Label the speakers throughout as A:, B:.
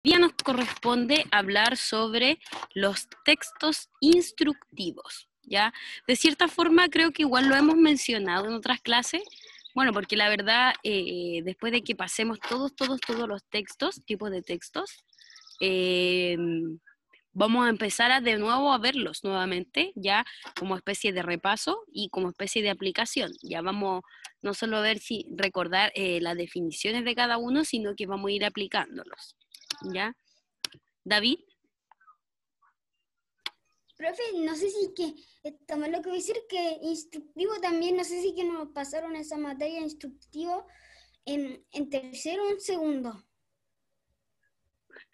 A: día nos corresponde hablar sobre los textos instructivos, ¿ya? De cierta forma creo que igual lo hemos mencionado en otras clases, bueno, porque la verdad, después de que pasemos todos los textos, tipos de textos, eh, vamos a empezar de nuevo a verlos nuevamente, ya como especie de repaso y como especie de aplicación. Ya vamos no solo a ver si recordar las definiciones de cada uno, sino que vamos a ir aplicándolos. ¿Ya? David.
B: Profe, no sé si que está mal lo que voy a decir, que instructivo también, no sé si que nos pasaron esa materia instructivo en tercero o en segundo.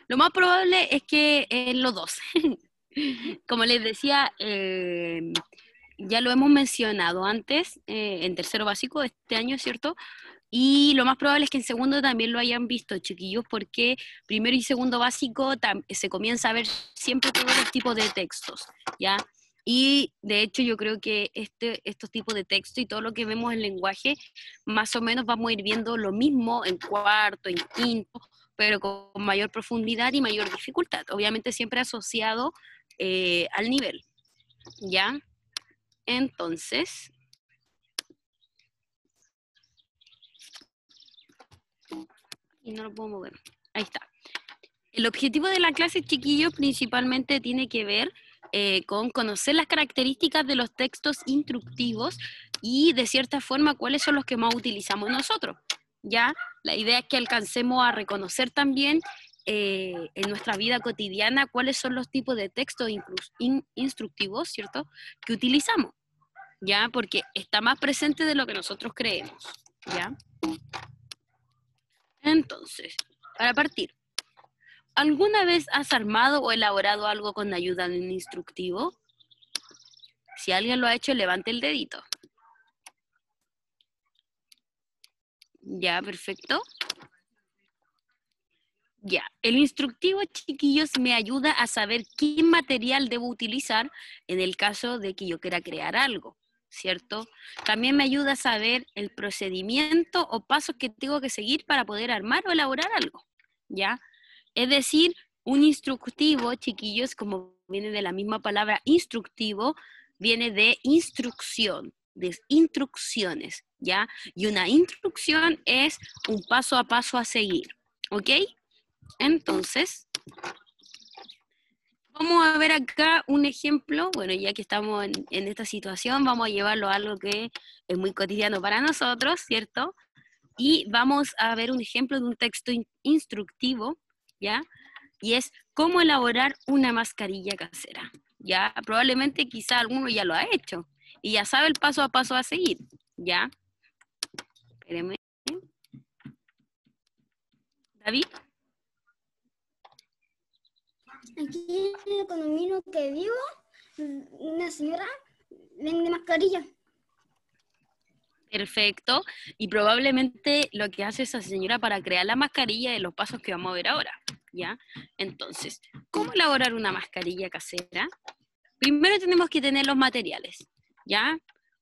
A: Lo más probable es que los dos. Como les decía, ya lo hemos mencionado antes, en tercero básico de este año, ¿cierto? Y lo más probable es que en segundo también lo hayan visto, chiquillos, porque primero y segundo básico se comienza a ver siempre todos los tipos de textos, ¿ya? Y de hecho yo creo que estos tipos de texto y todo lo que vemos en lenguaje, más o menos vamos a ir viendo lo mismo en cuarto, en quinto, pero con mayor profundidad y mayor dificultad. Obviamente siempre asociado al nivel, ¿ya? Entonces, y no lo puedo mover. Ahí está. El objetivo de la clase, chiquillos, principalmente tiene que ver con conocer las características de los textos instructivos y, de cierta forma, cuáles son los que más utilizamos nosotros. ¿Ya? La idea es que alcancemos a reconocer también en nuestra vida cotidiana cuáles son los tipos de textos instructivos, ¿cierto?, que utilizamos, ¿ya? Porque está más presente de lo que nosotros creemos, ¿ya? Entonces, para partir, ¿alguna vez has armado o elaborado algo con ayuda de un instructivo? Si alguien lo ha hecho, levante el dedito. Ya, perfecto. Ya, el instructivo, chiquillos, me ayuda a saber qué material debo utilizar en el caso de que yo quiera crear algo, ¿cierto? También me ayuda a saber el procedimiento o pasos que tengo que seguir para poder armar o elaborar algo, ¿ya? Es decir, un instructivo, chiquillos, como viene de la misma palabra instructivo, viene de instrucción, de instrucciones, ¿ya? Y una instrucción es un paso a paso a seguir, ¿ok? Entonces, vamos a ver acá un ejemplo. Bueno, ya que estamos en esta situación, vamos a llevarlo a algo que es muy cotidiano para nosotros, ¿cierto? Y vamos a ver un ejemplo de un texto instructivo, ¿ya? Y es cómo elaborar una mascarilla casera. Ya, probablemente quizá alguno ya lo ha hecho y ya sabe el paso a paso a seguir, ¿ya? Espérenme. David.
B: Aquí en el condominio que vivo, una señora vende mascarillas.
A: Perfecto. Y probablemente lo que hace esa señora para crear la mascarilla es los pasos que vamos a ver ahora, ¿ya? Entonces, ¿cómo elaborar una mascarilla casera? Primero tenemos que tener los materiales, ¿ya?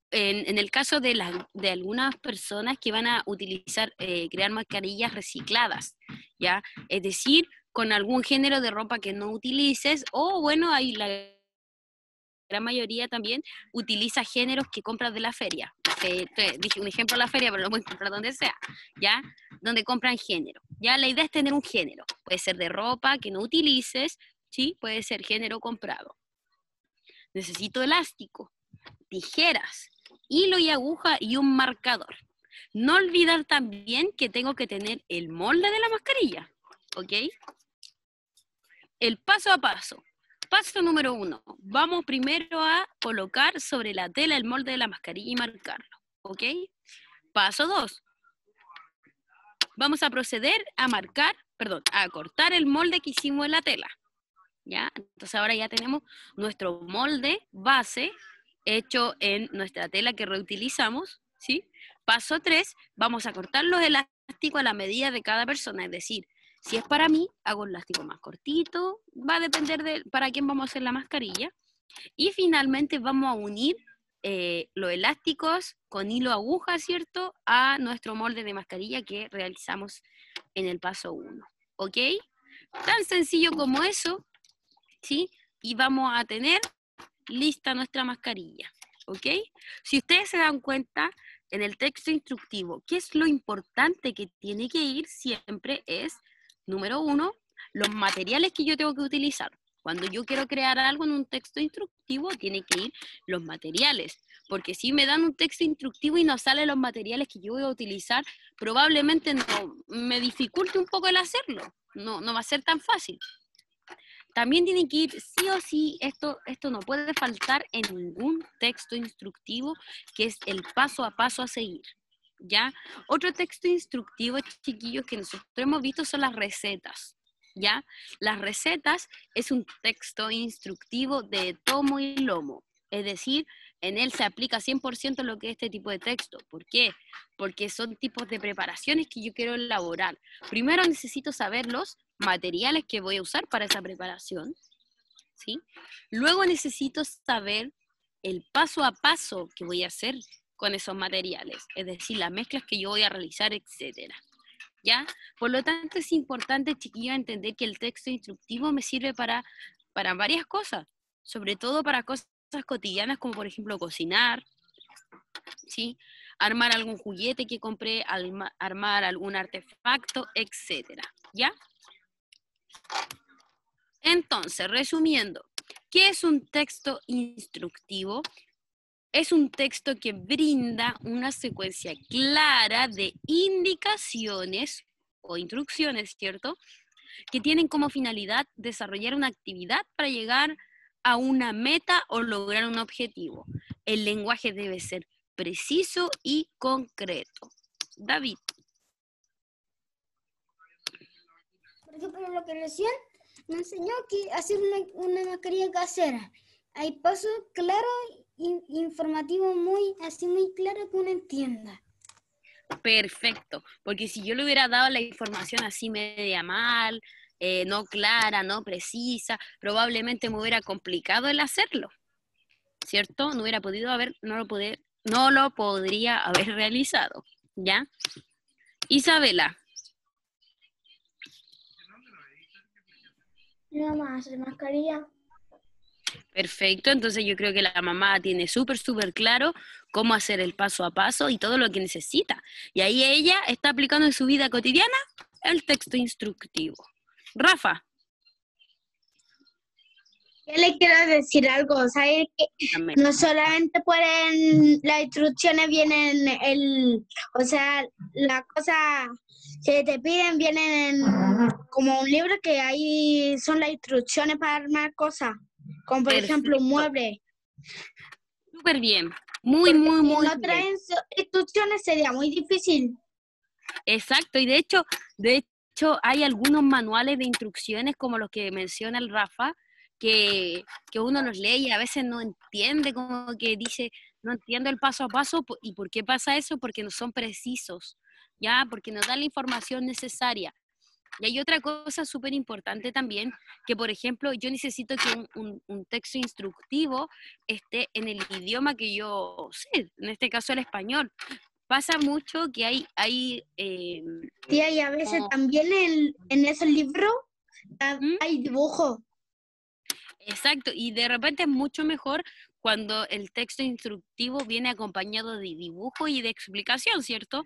A: En el caso de algunas personas que van a utilizar, crear mascarillas recicladas, ¿ya? Es decir, con algún género de ropa que no utilices, o bueno, hay la gran mayoría también utiliza géneros que compras de la feria. Dije un ejemplo de la feria, pero lo puedes comprar donde sea, ¿ya? Donde compran género. Ya la idea es tener un género. Puede ser de ropa que no utilices, ¿sí? Puede ser género comprado. Necesito elástico, tijeras, hilo y aguja y un marcador. No olvidar también que tengo que tener el molde de la mascarilla, ¿ok? El paso a paso. Paso número 1. Vamos primero a colocar sobre la tela el molde de la mascarilla y marcarlo, ¿ok? Paso 2. Vamos a proceder a a cortar el molde que hicimos en la tela, ¿ya? Entonces ahora ya tenemos nuestro molde base hecho en nuestra tela que reutilizamos, ¿sí? Paso 3, vamos a cortar los elásticos a la medida de cada persona, es decir, si es para mí, hago un elástico más cortito, va a depender de para quién vamos a hacer la mascarilla. Y finalmente vamos a unir los elásticos con hilo aguja, ¿cierto?, a nuestro molde de mascarilla que realizamos en el paso 1, ¿ok? Tan sencillo como eso, ¿sí? Y vamos a tener lista nuestra mascarilla, ¿ok? Si ustedes se dan cuenta, en el texto instructivo, ¿qué es lo importante que tiene que ir siempre? Es, número uno, los materiales que yo tengo que utilizar. Cuando yo quiero crear algo en un texto instructivo, tiene que ir los materiales, porque si me dan un texto instructivo y no salen los materiales que yo voy a utilizar, probablemente no, me dificulte un poco el hacerlo, no va a ser tan fácil. También tiene que ir sí o sí, esto no puede faltar en ningún texto instructivo, que es el paso a paso a seguir, ¿ya? Otro texto instructivo, chiquillos, que nosotros hemos visto son las recetas, ¿ya? Las recetas es un texto instructivo de tomo y lomo, es decir, en él se aplica 100% lo que es este tipo de texto. ¿Por qué? Porque son tipos de preparaciones que yo quiero elaborar. Primero necesito saber los materiales que voy a usar para esa preparación, ¿sí? Luego necesito saber el paso a paso que voy a hacer con esos materiales, es decir, las mezclas que yo voy a realizar, etcétera, ¿ya? Por lo tanto, es importante, chiquillos, entender que el texto instructivo me sirve para varias cosas, sobre todo para cosas cotidianas como, por ejemplo, cocinar, ¿sí? Armar algún juguete que compré, armar algún artefacto, etcétera, ¿ya? Entonces, resumiendo, ¿qué es un texto instructivo? Es un texto que brinda una secuencia clara de indicaciones o instrucciones, ¿cierto? Que tienen como finalidad desarrollar una actividad para llegar a una meta o lograr un objetivo. El lenguaje debe ser preciso y concreto. David.
B: Por ejemplo, lo que recién me enseñó que hacer una mascarilla casera. Hay pasos claros, informativos muy claro que uno entienda.
A: Perfecto, porque si yo le hubiera dado la información así media mal, no clara, no precisa, probablemente me hubiera complicado el hacerlo, ¿cierto? No hubiera podido haber, no lo podría haber realizado, ¿ya? Isabela.
B: Nada más, hacer mascarilla.
A: Perfecto, entonces yo creo que la mamá tiene súper claro cómo hacer el paso a paso y todo lo que necesita. Y ahí ella está aplicando en su vida cotidiana el texto instructivo. Rafa.
C: Yo le quiero decir algo, ¿sabes? Que no solamente pueden, las instrucciones vienen, o sea, las cosas que te piden vienen como un libro que ahí son las instrucciones para armar cosas, como por ejemplo un mueble.
A: Súper bien, muy
C: si
A: muy
C: no
A: bien.
C: traen instrucciones sería muy difícil.
A: Exacto, y de hecho hay algunos manuales de instrucciones como los que menciona el Rafa, que uno los lee y a veces no entiende, como que dice, no entiendo el paso a paso, ¿y por qué pasa eso? Porque no son precisos, ¿ya? Porque no dan la información necesaria. Y hay otra cosa súper importante también, que por ejemplo yo necesito que un texto instructivo esté en el idioma que yo sé, en este caso el español. Pasa mucho que hay
C: Tía, y a veces también en esos libros hay dibujos.
A: Exacto, y de repente es mucho mejor cuando el texto instructivo viene acompañado de dibujo y de explicación, ¿cierto?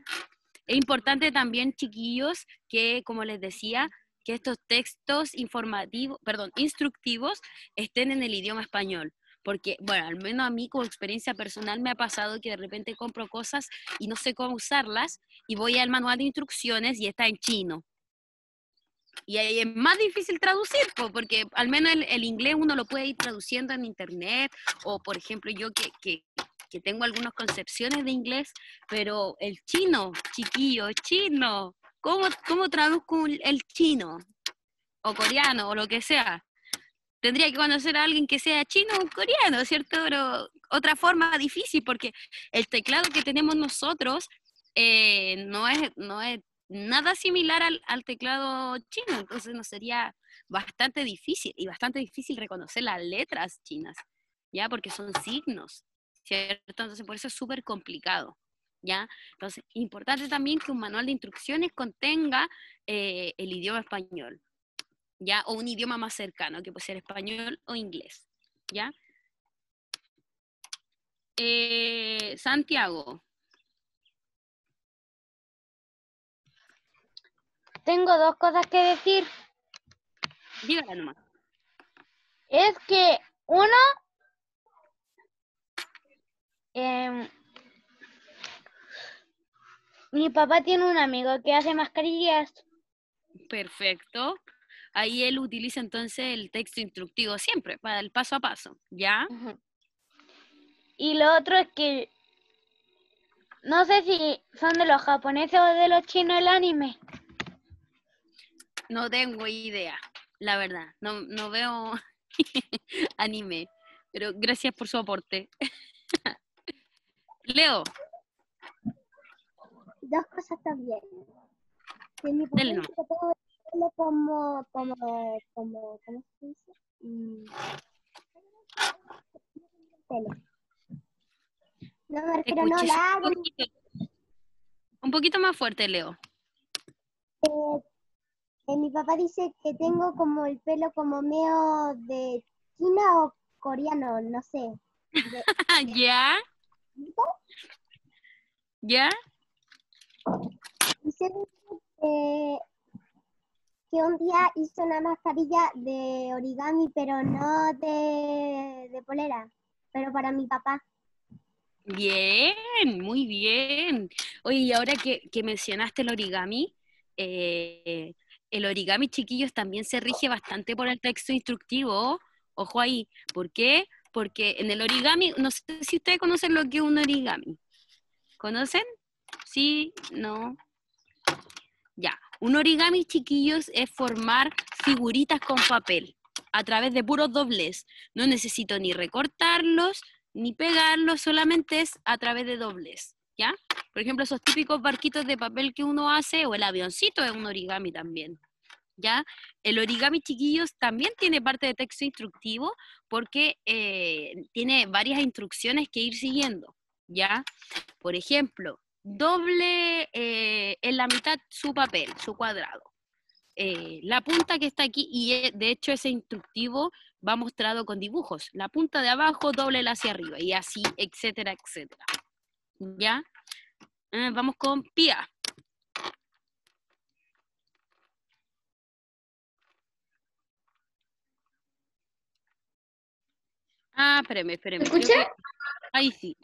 A: Es importante también, chiquillos, que, como les decía, que estos textos instructivos estén en el idioma español. Porque, bueno, al menos a mí como experiencia personal me ha pasado que de repente compro cosas y no sé cómo usarlas y voy al manual de instrucciones y está en chino. Y ahí es más difícil traducir, porque al menos el inglés uno lo puede ir traduciendo en internet, o por ejemplo yo que tengo algunas concepciones de inglés, pero el chino, chiquillo, chino, ¿cómo traduzco el chino? O coreano, o lo que sea. Tendría que conocer a alguien que sea chino o coreano, ¿cierto? Pero otra forma difícil, porque el teclado que tenemos nosotros no es nada similar al teclado chino, entonces nos sería bastante difícil, y bastante difícil reconocer las letras chinas, ¿ya? Porque son signos, ¿cierto? Entonces por eso es súper complicado, ¿ya? Entonces, importante también que un manual de instrucciones contenga el idioma español. ¿ya? O un idioma más cercano, que puede ser español o inglés, ¿ya? Santiago.
C: Tengo dos cosas que decir.
A: Dígala nomás.
C: Es que uno, em, mi papá tiene un amigo que hace mascarillas.
A: Perfecto. Ahí él utiliza entonces el texto instructivo siempre, para el paso a paso, ¿ya?
C: Y lo otro es que no sé si son de los japoneses o de los chinos el anime.
A: No tengo idea, la verdad. No veo anime, pero gracias por su aporte. Leo.
B: Dos cosas también. Que mi papá
A: Dale
B: dice
A: nomás.
B: que tengo el pelo ¿cómo se dice? Pelo. No me refiero, no,
A: Escuché
B: largo.
A: un poquito más fuerte, Leo.
B: Mi papá dice que tengo como el pelo como medio de China o coreano, no sé.
A: ¿Ya? ¿Ya?
B: Dice que un día hizo una mascarilla de origami, pero no de polera, pero para mi papá.
A: Bien, muy bien. Oye, y ahora que mencionaste el origami, chiquillos, también se rige bastante por el texto instructivo. Ojo ahí. ¿Por qué? Porque en el origami, no sé si ustedes conocen lo que es un origami. ¿Conocen? Sí, no. Ya. Un origami, chiquillos, es formar figuritas con papel a través de puros doblez. No necesito ni recortarlos, ni pegarlos, solamente es a través de doblez, ¿ya? Por ejemplo, esos típicos barquitos de papel que uno hace, o el avioncito es un origami también, ¿ya? El origami, chiquillos, también tiene parte de texto instructivo porque tiene varias instrucciones que ir siguiendo, ¿ya? Por ejemplo, doble en la mitad su papel, su cuadrado. La punta que está aquí, y de hecho ese instructivo va mostrado con dibujos. La punta de abajo, doble hacia arriba, y así, etcétera, etcétera. ¿Ya? Vamos con Pía. Espérame.
C: ¿Me escucha?
A: Ahí sí.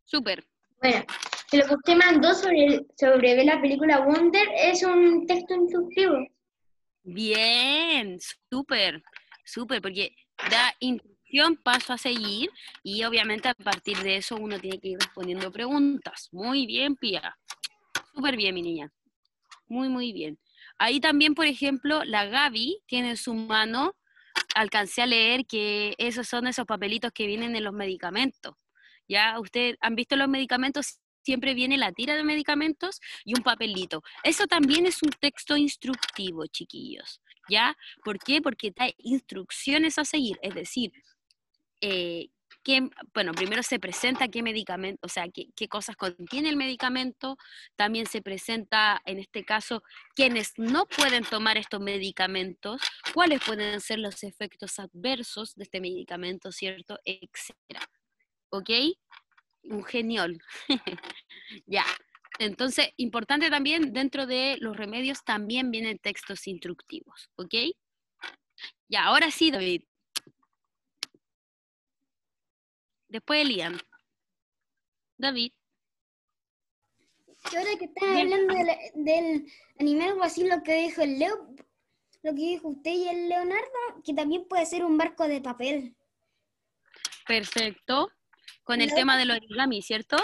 A: Súper.
C: Bueno, lo que usted mandó sobre ver la película Wonder es un texto instructivo.
A: Bien, súper, porque da instrucción, paso a seguir, y obviamente a partir de eso uno tiene que ir respondiendo preguntas. Muy bien, Pía. Súper bien, mi niña. Muy bien. Ahí también, por ejemplo, la Gaby tiene en su mano, alcancé a leer que esos son esos papelitos que vienen en los medicamentos. ¿Ya? ¿Ustedes han visto los medicamentos? Siempre viene la tira de medicamentos y un papelito. Eso también es un texto instructivo, chiquillos. ¿Ya? ¿Por qué? Porque da instrucciones a seguir. Es decir, primero se presenta qué medicamento, o sea, qué cosas contiene el medicamento, también se presenta, en este caso, quienes no pueden tomar estos medicamentos, cuáles pueden ser los efectos adversos de este medicamento, ¿cierto? Etcétera. ¿Ok? Un genial. Ya. Entonces, importante también, dentro de los remedios también vienen textos instructivos, ¿ok? Ya, ahora sí, David. Después Elian. David.
B: Y ahora que estás hablando del anime, algo así, lo que dijo el Leo, lo que dijo usted y el Leonardo, que también puede ser un barco de papel.
A: Perfecto. Con el tema del origami, ¿cierto?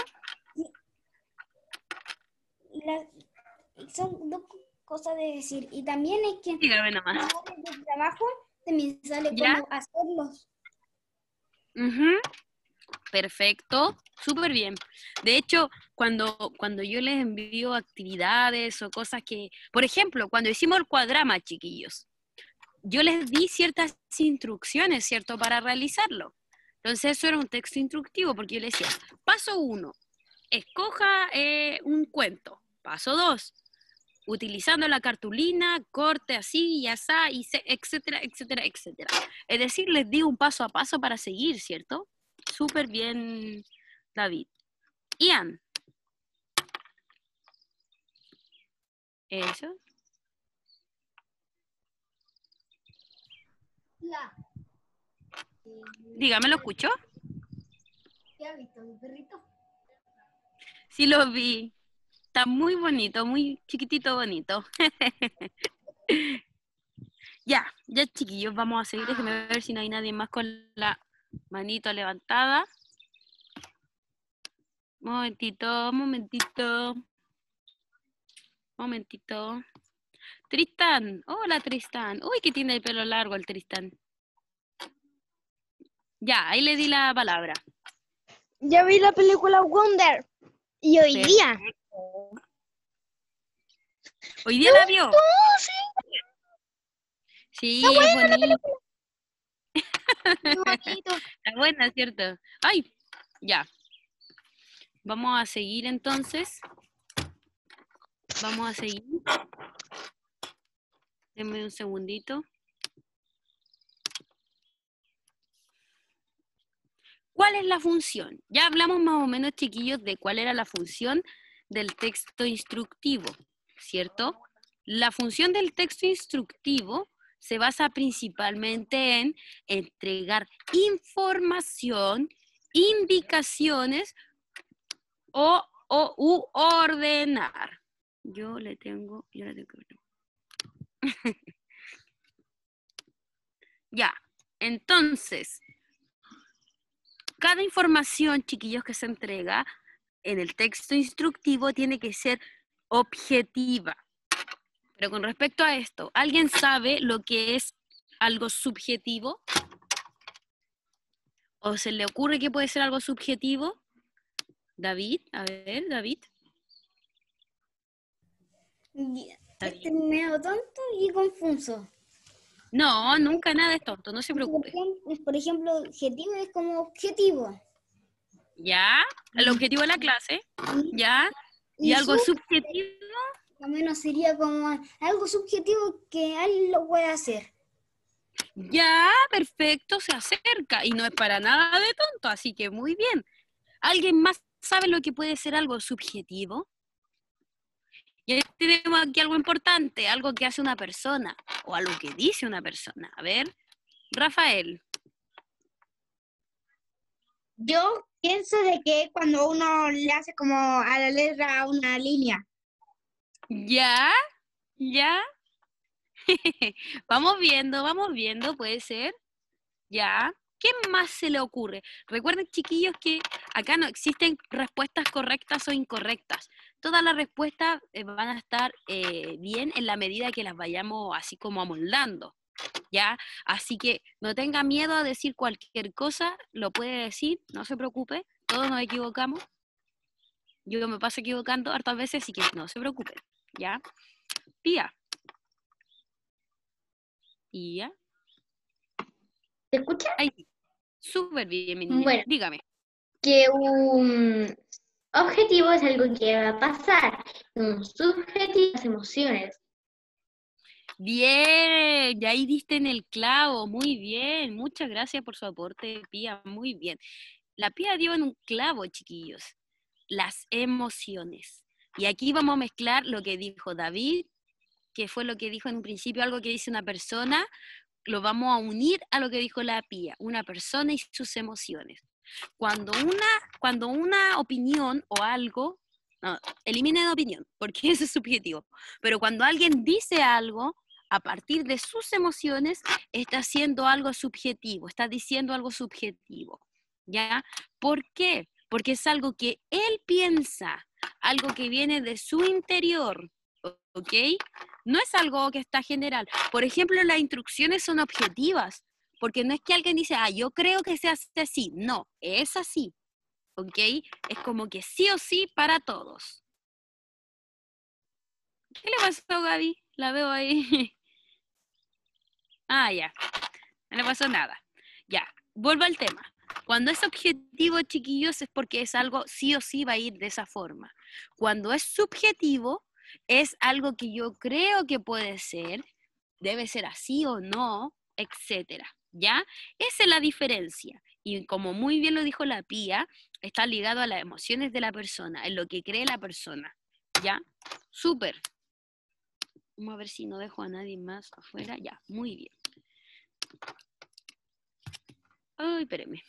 B: Son dos cosas de decir. Y también es que
A: Dígame nomás.
B: el trabajo también sale
A: ¿Ya?
B: cómo hacerlos.
A: Perfecto, súper bien. De hecho, cuando yo les envío actividades o cosas que, por ejemplo, cuando hicimos el cuadrama, chiquillos, yo les di ciertas instrucciones, ¿cierto?, para realizarlo. Entonces eso era un texto instructivo, porque yo les decía, paso 1, escoja un cuento. Paso 2, utilizando la cartulina, corte así y asá, y etcétera, etcétera, etcétera. Es decir, les di un paso a paso para seguir, ¿cierto? Súper bien, David. Ian. Eso. Dígame, ¿lo escuchó?
B: ¿Ya has visto mi perrito?
A: Sí, lo vi. Está muy bonito, muy chiquitito, bonito. Ya, chiquillos, vamos a seguir. Déjenme ver si no hay nadie más con la manito levantada. Momentito. Tristán, hola Tristán. Uy, que tiene el pelo largo el Tristán. Ya, ahí le di la palabra.
C: Yo vi la película Wonder. Y hoy día.
A: ¿Hoy día la vio? Sí, es bonito.
C: Muy bonito.
A: Está buena, ¿cierto? Ay, ya. Vamos a seguir entonces. Denme un segundito. ¿Cuál es la función? Ya hablamos más o menos, chiquillos, de cuál era la función del texto instructivo, ¿cierto? La función del texto instructivo se basa principalmente en entregar información, indicaciones u ordenar. Yo le tengo que ordenar. Ya, entonces, cada información, chiquillos, que se entrega en el texto instructivo tiene que ser objetiva. Pero con respecto a esto, ¿alguien sabe lo que es algo subjetivo? ¿O se le ocurre que puede ser algo subjetivo? David, a ver, David.
B: Este medio tonto y confuso.
A: No, nunca nada es tonto, no se preocupe.
B: Por ejemplo, objetivo es como objetivo.
A: ¿Ya? El objetivo de la clase. ¿Ya? ¿Y algo subjetivo?
B: Al menos sería como algo subjetivo que alguien lo puede hacer.
A: Ya, perfecto, se acerca. Y no es para nada de tonto, así que muy bien. ¿Alguien más sabe lo que puede ser algo subjetivo? Y ahí tenemos aquí algo importante, algo que hace una persona, o algo que dice una persona. A ver, Rafael.
C: Yo pienso de que cuando uno le hace como a la letra una línea.
A: ¿Ya? ¿Ya? vamos viendo, puede ser. ¿Ya? ¿Qué más se le ocurre? Recuerden, chiquillos, que acá no existen respuestas correctas o incorrectas. Todas las respuestas van a estar bien en la medida que las vayamos así como amoldando, ¿ya? Así que no tenga miedo a decir cualquier cosa, lo puede decir, no se preocupe, todos nos equivocamos. Yo me paso equivocando hartas veces, así que no se preocupe, ¿ya? Pía. Pía.
C: ¿Te escuchas?
A: Ahí sí. Súper bien, mi niña.
C: Bueno.
A: Dígame.
C: Que un objetivo es algo que va a pasar. Un subjetivo, las emociones.
A: Bien, ya ahí diste en el clavo, muy bien. Muchas gracias por su aporte, Pía, muy bien. La Pía dio en un clavo, chiquillos. Las emociones. Y aquí vamos a mezclar lo que dijo David, que fue lo que dijo en un principio, algo que dice una persona, lo vamos a unir a lo que dijo la Pía, una persona y sus emociones. Cuando una opinión o algo, no, eliminen opinión, porque eso es subjetivo, pero cuando alguien dice algo, a partir de sus emociones, está haciendo algo subjetivo, está diciendo algo subjetivo, ¿ya? ¿Por qué? Porque es algo que él piensa, algo que viene de su interior, ¿ok? No es algo que está general. Por ejemplo, las instrucciones son objetivas, porque no es que alguien dice, yo creo que se hace así. No, es así, ¿ok? Es como que sí o sí para todos. ¿Qué le pasó, Gaby? La veo ahí. Ya, no le pasó nada. Ya, vuelvo al tema. Cuando es objetivo, chiquillos, es porque es algo sí o sí va a ir de esa forma. Cuando es subjetivo, es algo que yo creo que puede ser, debe ser así o no, etcétera, ¿ya? Esa es la diferencia. Y como muy bien lo dijo la Pía, está ligado a las emociones de la persona, en lo que cree la persona, ¿ya? Súper. Vamos a ver si no dejo a nadie más afuera. Ya, muy bien. Ay, espérenme.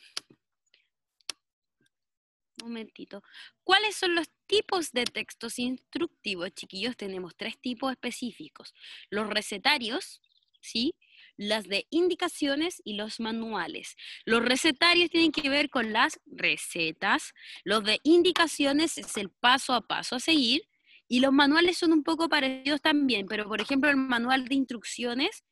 A: Un momentito. ¿Cuáles son los tipos de textos instructivos, chiquillos? Tenemos 3 tipos específicos. Los recetarios, ¿sí? Las de indicaciones y los manuales. Los recetarios tienen que ver con las recetas. Los de indicaciones es el paso a paso a seguir. Y los manuales son un poco parecidos también, pero por ejemplo el manual de instrucciones,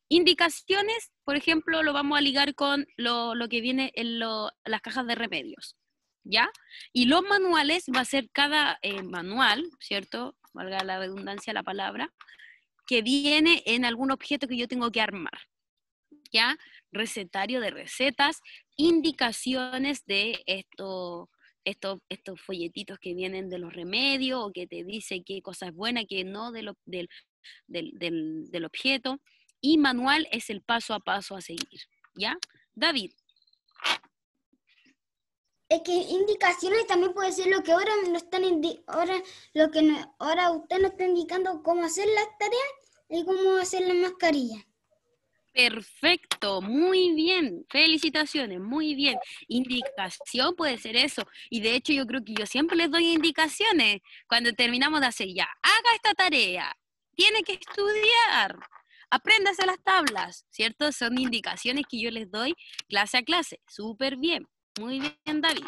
A: indicaciones, por ejemplo, lo vamos a ligar con lo que viene en las cajas de remedios, ¿ya? Y los manuales va a ser cada manual, ¿cierto? Valga la redundancia la palabra, que viene en algún objeto que yo tengo que armar, ¿ya? Recetario de recetas, indicaciones de estos folletitos que vienen de los remedios o que te dice qué cosa es buena, qué no del objeto. Y manual es el paso a paso a seguir, ¿ya? David.
B: Es que indicaciones también puede ser lo que ahora no están ahora usted nos está indicando cómo hacer las tareas y cómo hacer la mascarilla.
A: Perfecto, muy bien, felicitaciones, muy bien. Indicación puede ser eso. Y de hecho yo creo que yo siempre les doy indicaciones cuando terminamos de hacer ya. Haga esta tarea, tiene que estudiar, apréndase las tablas, ¿cierto? Son indicaciones que yo les doy clase a clase. Súper bien, muy bien, David.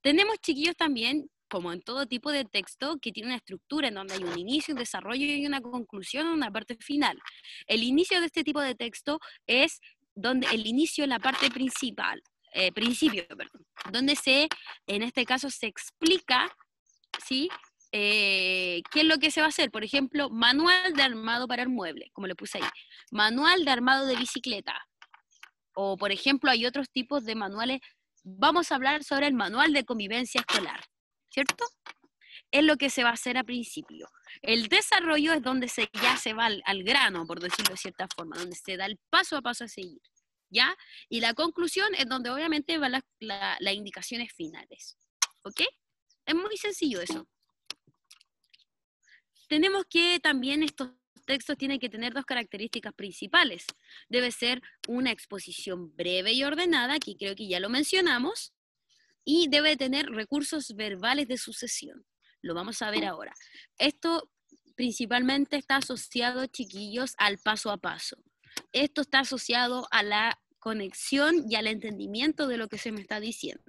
A: Tenemos, chiquillos, también, como en todo tipo de texto, que tiene una estructura en donde hay un inicio, un desarrollo y una conclusión, una parte final. El inicio de este tipo de texto es donde el inicio es la parte principal, donde en este caso se explica, ¿sí? ¿Qué es lo que se va a hacer? Por ejemplo, manual de armado para el mueble, como le puse ahí. Manual de armado de bicicleta. O, por ejemplo, hay otros tipos de manuales. Vamos a hablar sobre el manual de convivencia escolar, ¿cierto? Es lo que se va a hacer al principio. El desarrollo es donde ya se va al grano, por decirlo de cierta forma, donde se da el paso a paso a seguir, ¿ya? Y la conclusión es donde obviamente van las indicaciones finales, ¿ok? Es muy sencillo eso. Tenemos que también estos textos tienen que tener 2 características principales. Debe ser una exposición breve y ordenada, que creo que ya lo mencionamos, y debe tener recursos verbales de sucesión. Lo vamos a ver ahora. Esto principalmente está asociado, chiquillos, al paso a paso. Esto está asociado a la conexión y al entendimiento de lo que se me está diciendo.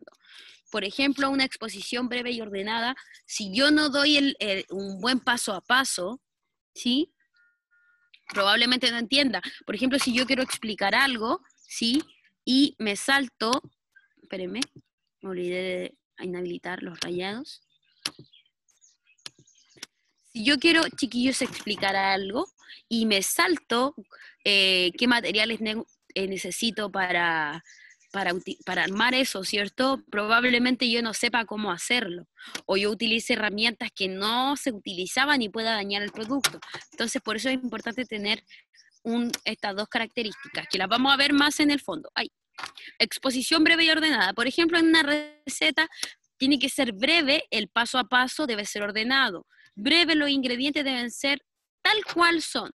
A: Por ejemplo, una exposición breve y ordenada, si yo no doy un buen paso a paso, ¿sí? Probablemente no entienda. Por ejemplo, si yo quiero explicar algo, ¿sí? Y me salto, espérenme, me olvidé de inhabilitar los rayados. Si yo quiero, chiquillos, explicar algo y me salto qué materiales necesito para armar eso, ¿cierto? Probablemente yo no sepa cómo hacerlo, o yo utilice herramientas que no se utilizaban y pueda dañar el producto. Entonces, por eso es importante tener estas 2 características, que las vamos a ver más en el fondo. Exposición breve y ordenada. Por ejemplo, en una receta tiene que ser breve, el paso a paso debe ser ordenado. Breve, los ingredientes deben ser tal cual son,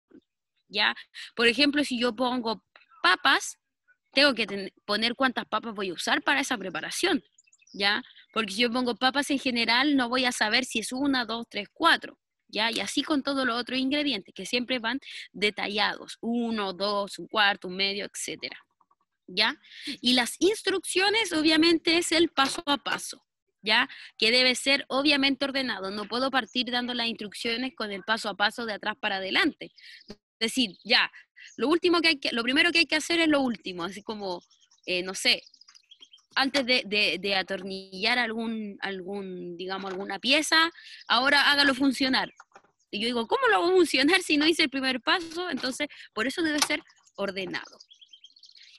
A: ¿ya? Por ejemplo, si yo pongo papas, tengo que poner cuántas papas voy a usar para esa preparación, ¿ya? Porque si yo pongo papas en general, no voy a saber si es 1, 2, 3, 4, ¿ya? Y así con todos los otros ingredientes, que siempre van detallados, 1, 2, un cuarto, un medio, etcétera, ¿ya? Y las instrucciones, obviamente, es el paso a paso, ¿ya? Que debe ser, obviamente, ordenado. No puedo partir dando las instrucciones con el paso a paso de atrás para adelante. Es decir, ya, lo primero que hay que hacer es lo último, así como, no sé, antes de atornillar digamos, alguna pieza, ahora hágalo funcionar. Y yo digo, ¿cómo lo va a funcionar si no hice el primer paso? Entonces, por eso debe ser ordenado.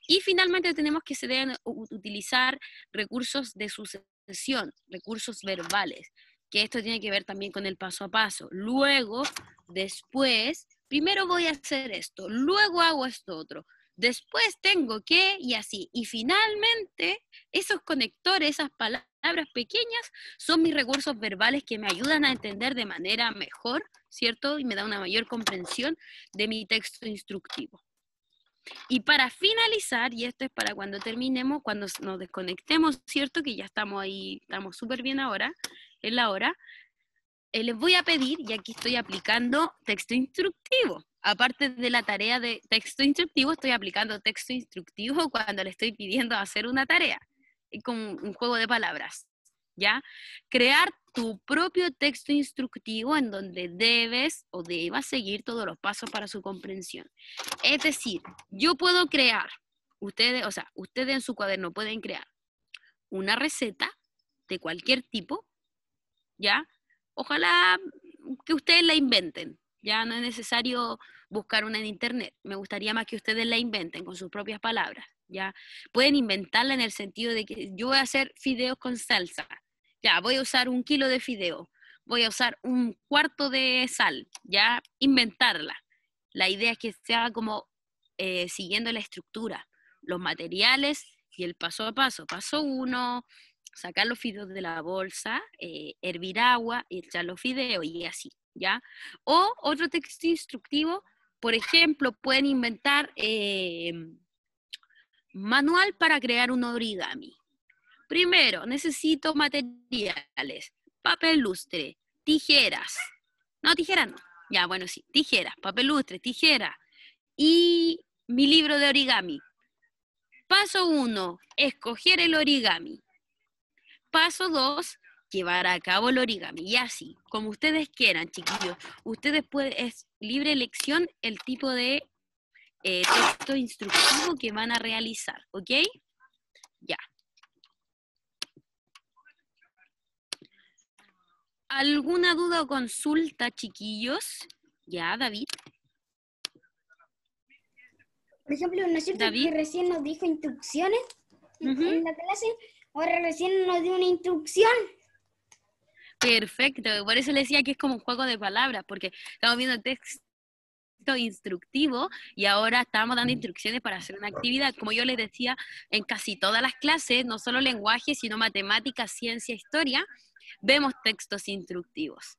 A: Y finalmente tenemos que se deben utilizar recursos de sucesión, recursos verbales. que esto tiene que ver también con el paso a paso. Luego, después, primero voy a hacer esto, luego hago esto otro, después tengo que, y así. Y finalmente, esos conectores, esas palabras pequeñas, son mis recursos verbales que me ayudan a entender de manera mejor, ¿cierto? Y me da una mayor comprensión de mi texto instructivo. Y para finalizar, y esto es para cuando terminemos, cuando nos desconectemos, ¿cierto? Que ya estamos ahí, estamos súper bien ahora, en la hora, les voy a pedir, y aquí estoy aplicando texto instructivo. Aparte de la tarea de texto instructivo, estoy aplicando texto instructivo cuando le estoy pidiendo hacer una tarea. Es como un juego de palabras, ¿ya? Crear tu propio texto instructivo en donde debes o debas seguir todos los pasos para su comprensión. Es decir, yo puedo crear, ustedes en su cuaderno pueden crear una receta de cualquier tipo, ¿ya? Ojalá que ustedes la inventen, ya no es necesario buscar una en internet, me gustaría más que ustedes la inventen con sus propias palabras, ¿ya? Pueden inventarla en el sentido de que yo voy a hacer fideos con salsa, ya, voy a usar 1 kilo de fideo, voy a usar 1/4 de sal, ya, inventarla. La idea es que sea como siguiendo la estructura, los materiales y el paso a paso. Paso 1, sacar los fideos de la bolsa, hervir agua y echar los fideos y así, ¿ya? O otro texto instructivo, por ejemplo, pueden inventar manual para crear un origami. Primero, necesito materiales, papel lustre, tijeras. No, tijeras no. Ya, bueno, sí, tijeras, papel lustre, tijeras. Y mi libro de origami. Paso 1, escoger el origami. Paso 2, llevar a cabo el origami. Y así, como ustedes quieran, chiquillos. Ustedes pueden, es libre elección el tipo de texto instructivo que van a realizar, ¿ok? Ya. ¿Alguna duda o consulta, chiquillos? Ya, David.
B: Por ejemplo, ¿no es cierto
A: David.
B: que recién nos dijo instrucciones en la clase? Ahora recién nos dio una instrucción.
A: Perfecto, por eso le decía que es como un juego de palabras, porque estamos viendo texto instructivo y ahora estamos dando instrucciones para hacer una actividad. Como yo les decía, en casi todas las clases, no solo lenguaje, sino matemáticas, ciencia, historia, vemos textos instructivos.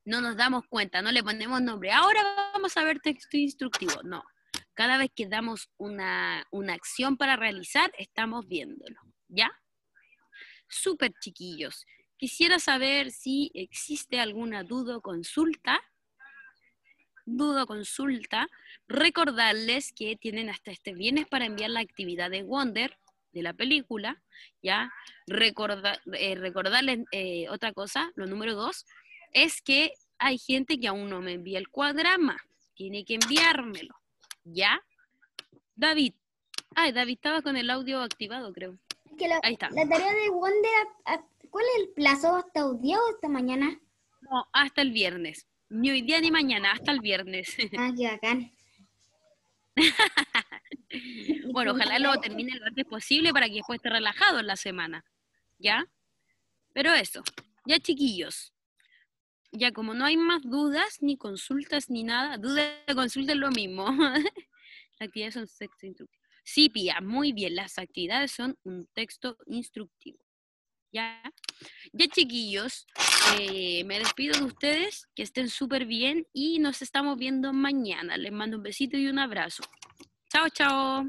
A: No nos damos cuenta, no le ponemos nombre. Ahora vamos a ver texto instructivo. No, cada vez que damos una acción para realizar, estamos viéndolo, ¿ya? Súper, chiquillos. Quisiera saber si existe alguna duda o consulta. Recordarles que tienen hasta este viernes para enviar la actividad de Wonder, de la película, ¿ya? Recordarles otra cosa, lo número 2, es que hay gente que aún no me envía el cuadrama, tiene que enviármelo, ¿ya? David, David estaba con el audio activado, creo. Ahí está.
B: La tarea de Wonder, ¿cuál es el plazo? ¿Hasta hoy día o hasta mañana?
A: No, hasta el viernes. Ni hoy día ni mañana, hasta el viernes.
B: Ah, qué bacán.
A: Bueno, ojalá lo termine lo antes posible para que después esté relajado en la semana, ¿ya? Pero eso, ya chiquillos, ya como no hay más dudas, ni consultas, ni nada, duda y consulta es lo mismo. Las actividades son texto instructivo. Sí, Pía, muy bien, las actividades son un texto instructivo. ¿Ya? Ya, chiquillos, me despido de ustedes, que estén súper bien y nos estamos viendo mañana. Les mando un besito y un abrazo. Chao, chao.